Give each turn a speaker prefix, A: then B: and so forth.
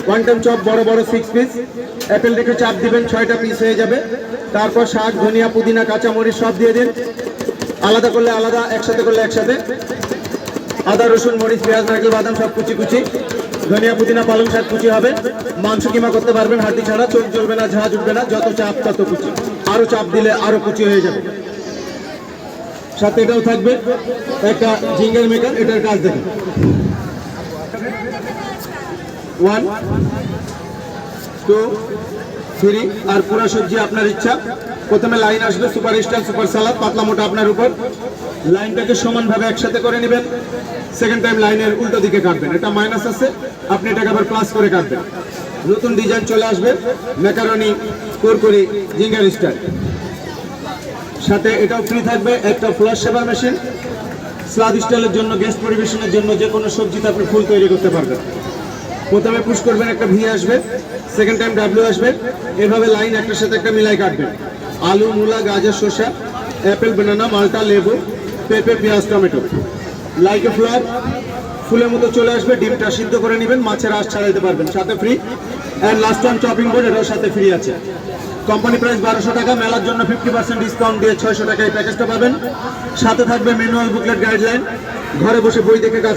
A: One time chop বড় বড় 6 piece, Apple রেখে চাপ দিবেন 6টা পিস হয়ে যাবে। তারপর শাক, ধনিয়া, পুদিনা, কাঁচামরিচ সব দিয়ে দিন, আলাদা করলে আলাদা, একসাথে করলে একসাথে। আদা, রসুন, মরিচ, পেঁয়াজ, নারকেল, বাদাম সব কুচি কুচি, ধনিয়া, পুদিনা, পালং শাক কুচি হবে। মাংস কিমা করতে পারবেন হাড্ডি ছাড়া, চোখ জ্বলবে না, ঝাঁজ উঠবে না, যত চাপ তত কুচি, আরো চাপ দিলে আরো কুচি হয়ে যাবে। সাথে এটাও থাকবে একটা জিঙ্গার মেকার, এটার কাজ দেখেন। 1 2 3 আর পুরা সবজি আপনার ইচ্ছা। প্রথমে লাইন আসবে সুপার স্টার, সুপার সালাদ, পাতলা মোটা আপনার উপর। লাইনটাকে সমানভাবে একসাথে করে নেবেন। সেকেন্ড টাইম লাইনের উল্টো দিকে কাটবেন, এটা মাইনাস আছে, আপনি এটাকে আবার প্লাস করে কাটবেন। নতুন ডিজাইন চলে আসবে, ম্যাকারনি কুরকুরি জিঙ্গার স্টাইল। সাথে এটাও ফ্রি থাকবে একটা ফ্লাশ সেভার মেশিন, স্লাদ স্টাইলের জন্য, গেস্ট পরিবেশনের জন্য, যে কোনো সবজিতে আপনি ফুল তৈরি করতে পারবেন। প্রথমে পুশ করবেন, একটা ভি আসবে, সেকেন্ড টাইম ডাব্লিউ আসবে, এভাবে লাইন একটার সাথে একটা মিলাই কাটবেন। আলু, মূলা, গাজর, শসা, অ্যাপেল, বানানা, মালটা, লেবু, পেঁপে, পেঁয়াজ, টমেটো, লাইক এ ফ্লাওয়ার ফুলের মতো চলে আসবে। ডিমটা সিদ্ধ করে নেবেন, মাছের আঁশ ছাড়াইতে পারবেন, সাথে free. And last one chopping board, এটাও সাথে ফ্রি আছে। কোম্পানি প্রাইস 1200 টাকা, মেলার জন্য 50% ডিসকাউন্ট দিয়ে 600 টাকায় প্যাকেজটা পাবেন। সাথে থাকবে ম্যানুয়াল বুকলেট, গাইডলাইন, ঘরে বসে বই দেখে কাজ